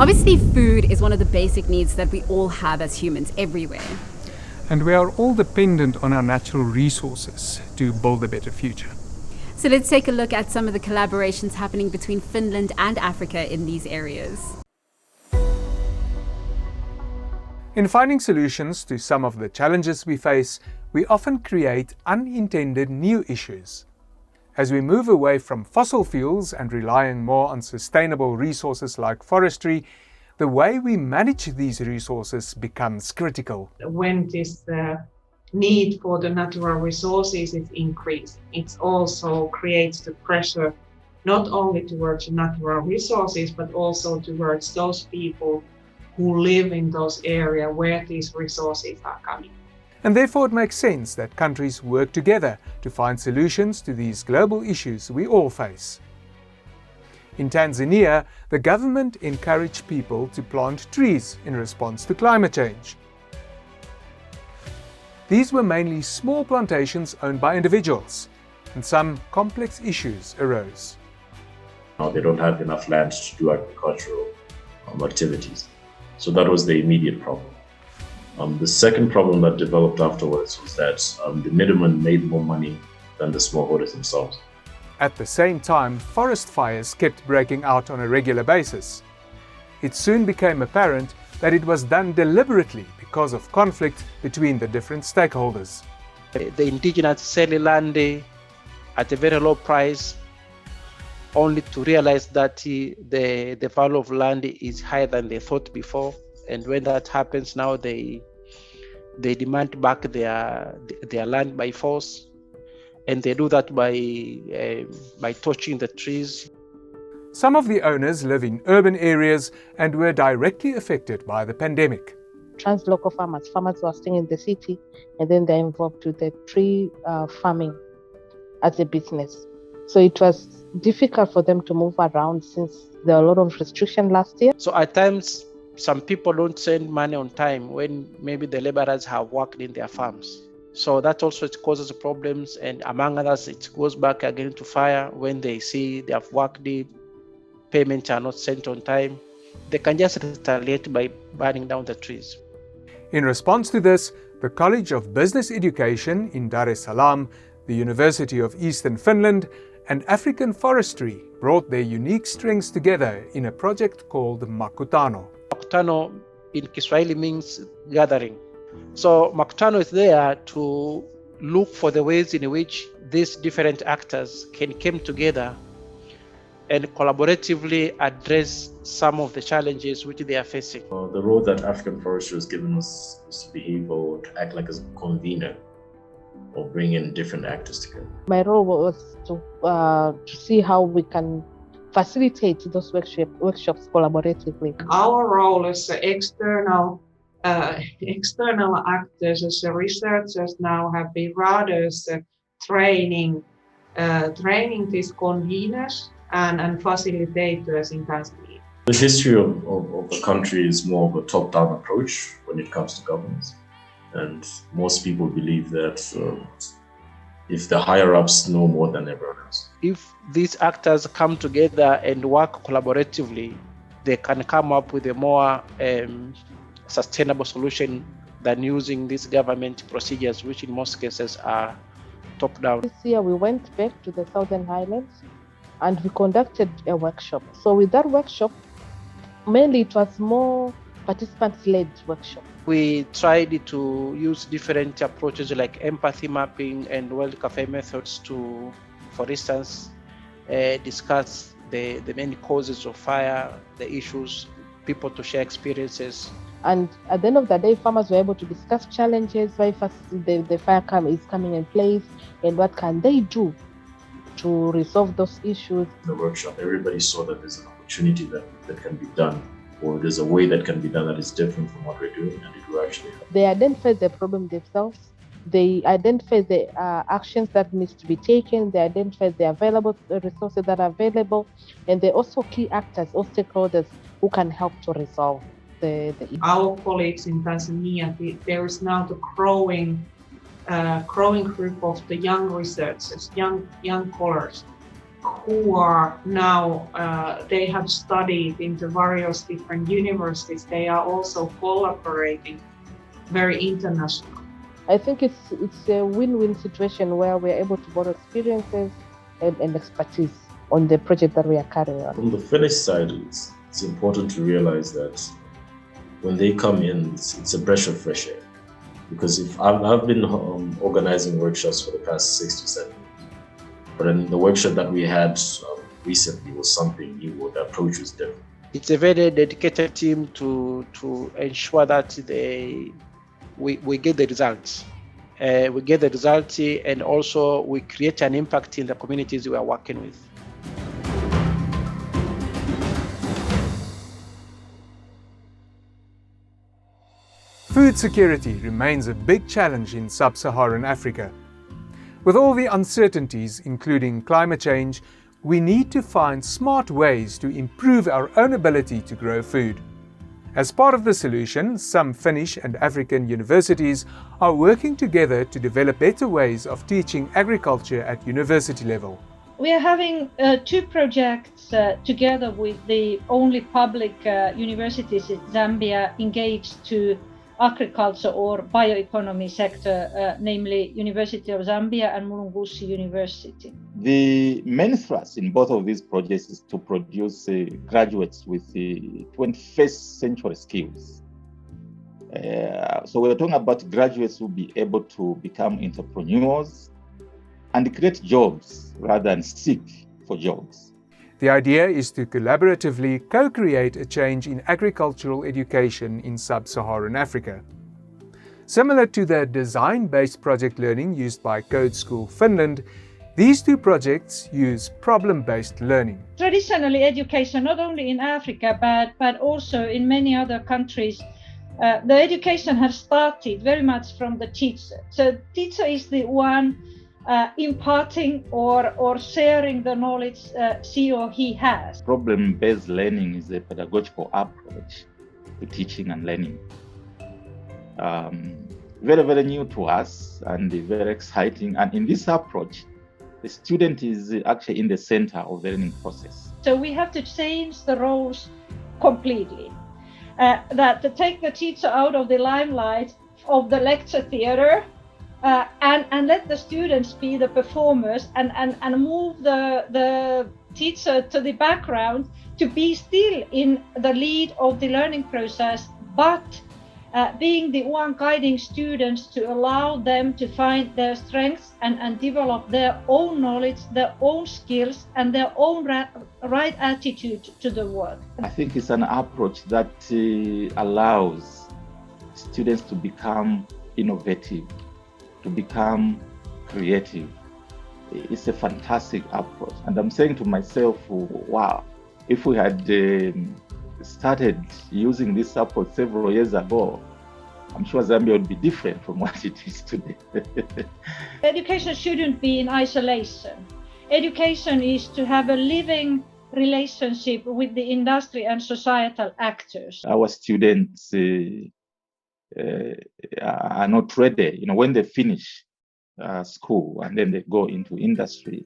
Obviously, food is one of the basic needs that we all have as humans everywhere. And we are all dependent on our natural resources to build a better future. So let's take a look at some of the collaborations happening between Finland and Africa in these areas. In finding solutions to some of the challenges we face, we often create unintended new issues. As we move away from fossil fuels and relying more on sustainable resources like forestry, the way we manage these resources becomes critical. When this need for the natural resources is increased, it also creates the pressure not only towards natural resources, but also towards those people who live in those areas where these resources are coming. And therefore it makes sense that countries work together to find solutions to these global issues we all face. In Tanzania, the government encouraged people to plant trees in response to climate change. These were mainly small plantations owned by individuals, and some complex issues arose. Now they don't have enough land to do agricultural activities. So that was the immediate problem. The second problem that developed afterwards was that the middlemen made more money than the smallholders themselves. At the same time, forest fires kept breaking out on a regular basis. It soon became apparent that it was done deliberately because of conflict between the different stakeholders. The indigenous sell land at a very low price, only to realize that the value of land is higher than they thought before. And when that happens now, they demand back their land by force, and they do that by torching the trees. Some of the owners live in urban areas and were directly affected by the pandemic. Translocal farmers who are staying in the city, and then they're involved with the tree farming as a business. So it was difficult for them to move around since there were a lot of restrictions last year. So at times, some people don't send money on time when maybe the laborers have worked in their farms. So that also causes problems, and among others, it goes back again to fire. When they see they have worked, the payments are not sent on time, they can just retaliate by burning down the trees. In response to this, the College of Business Education in Dar es Salaam, the University of Eastern Finland, and African Forestry brought their unique strengths together in a project called MAKUTANO. MAKUTANO in Kiswahili means gathering. So MAKUTANO is there to look for the ways in which these different actors can come together and collaboratively address some of the challenges which they are facing. The role that African Forestry was given was to behave or to act like a convener or bring in different actors together. My role was to see how we can facilitate those workshops collaboratively. Our role as external actors, as researchers now, have been rather training these conveners and facilitators in Tanzania. The history of the country is more of a top-down approach when it comes to governance. And most people believe that if the higher-ups know more than everyone else. If these actors come together and work collaboratively, they can come up with a more sustainable solution than using these government procedures, which in most cases are top-down. This year we went back to the Southern Highlands and we conducted a workshop. So with that workshop, mainly it was more participants-led workshop. We tried to use different approaches like empathy mapping and World Cafe methods to, for instance, discuss the main causes of fire, the issues, people to share experiences. And at the end of the day, farmers were able to discuss challenges, why first the fire is coming in place, and what can they do to resolve those issues. In the workshop, everybody saw that there's an opportunity that can be done, or there's a way that can be done that is different from what we're doing, and it will actually help. They identify the problem themselves. They identify the actions that needs to be taken. They identify the available resources that are available, and they're also key actors or stakeholders who can help to resolve the issue. Our colleagues in Tanzania, there is now the growing group of the young researchers, young scholars, who are now, they have studied in the various different universities, they are also collaborating very international. I think it's a win-win situation where we're able to borrow experiences and expertise on the project that we are carrying on. From the Finnish side, it's important to realize that when they come in, it's a breath of fresh air. Because if I've been organizing workshops for the past 6 to 7 years, but then the workshop that we had recently was something new. The approach was different. It's a very dedicated team to ensure that we get the results. We get the results, and also we create an impact in the communities we are working with. Food security remains a big challenge in sub-Saharan Africa. With all the uncertainties, including climate change, we need to find smart ways to improve our own ability to grow food. As part of the solution, some Finnish and African universities are working together to develop better ways of teaching agriculture at university level. We are having 2 projects together with the only public universities in Zambia engaged to agriculture or bioeconomy sector, namely University of Zambia and Mulungushi University. The main thrust in both of these projects is to produce graduates with 21st century skills. So we're talking about graduates who will be able to become entrepreneurs and create jobs rather than seek for jobs. The idea is to collaboratively co-create a change in agricultural education in sub-Saharan Africa. Similar to the design-based project learning used by Code School Finland, these 2 projects use problem-based learning. Traditionally, education, not only in Africa, but also in many other countries, the education has started very much from the teacher. So teacher is the one imparting or sharing the knowledge she or he has. Problem-based learning is a pedagogical approach to teaching and learning. Very, very new to us and very exciting. And in this approach, the student is actually in the center of the learning process. So we have to change the roles completely. That to take the teacher out of the limelight of the lecture theater and let the students be the performers and move the teacher to the background to be still in the lead of the learning process, but being the one guiding students to allow them to find their strengths and develop their own knowledge, their own skills, and their own right attitude to the work. I think it's an approach that allows students to become innovative, to become creative. It's a fantastic approach. And I'm saying to myself, wow, if we had started using this approach several years ago, I'm sure Zambia would be different from what it is today. Education shouldn't be in isolation. Education is to have a living relationship with the industry and societal actors. Our students are not ready. When they finish school and then they go into industry,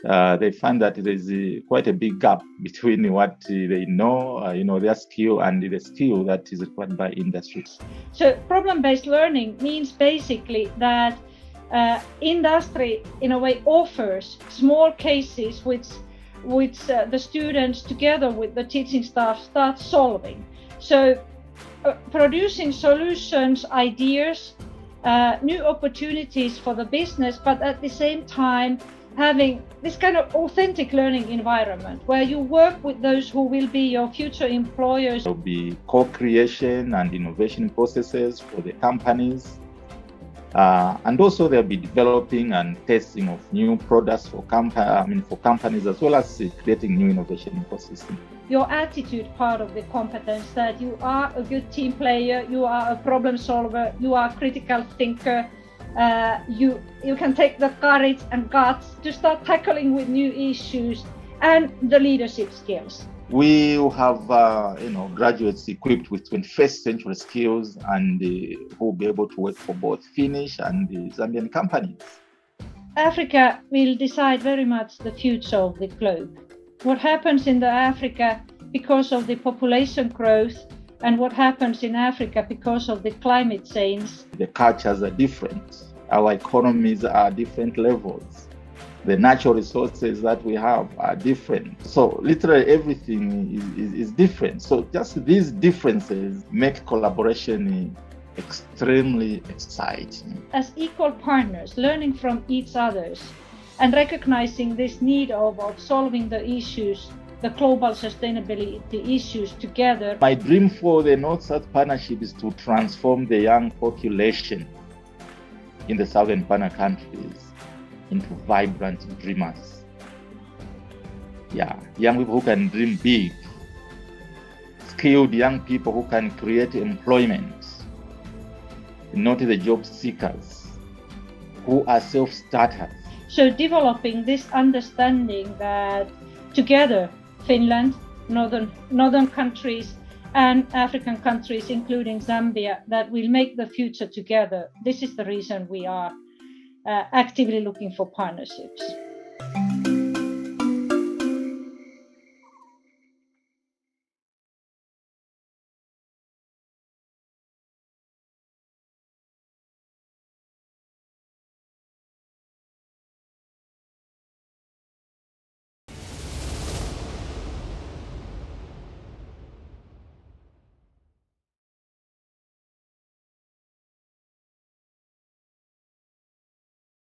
they find that there's quite a big gap between what they know, their skill, and the skill that is required by industry. So problem-based learning means basically that industry, in a way, offers small cases which the students, together with the teaching staff, start solving. So producing solutions, ideas, new opportunities for the business, but at the same time having this kind of authentic learning environment where you work with those who will be your future employers. There will be co-creation and innovation processes for the companies. And also they'll be developing and testing of new products for companies, as well as creating new innovation ecosystems. Your attitude part of the competence, that you are a good team player, you are a problem solver, you are a critical thinker, you can take the courage and guts to start tackling with new issues, and the leadership skills. We have graduates equipped with 21st century skills and who will be able to work for both Finnish and the Zambian companies. Africa will decide very much the future of the globe. What happens in Africa because of the population growth and what happens in Africa because of the climate change. The cultures are different. Our economies are different levels. The natural resources that we have are different. So literally everything is different. So just these differences make collaboration extremely exciting. As equal partners, learning from each other and recognizing this need of solving the issues, the global sustainability issues together. My dream for the North-South Partnership is to transform the young population in the Southern Partner countries into vibrant dreamers. Young people who can dream big, skilled young people who can create employment, not the job seekers, who are self-starters. So developing this understanding that together, Finland, northern countries, and African countries, including Zambia, that will make the future together. This is the reason we are actively looking for partnerships.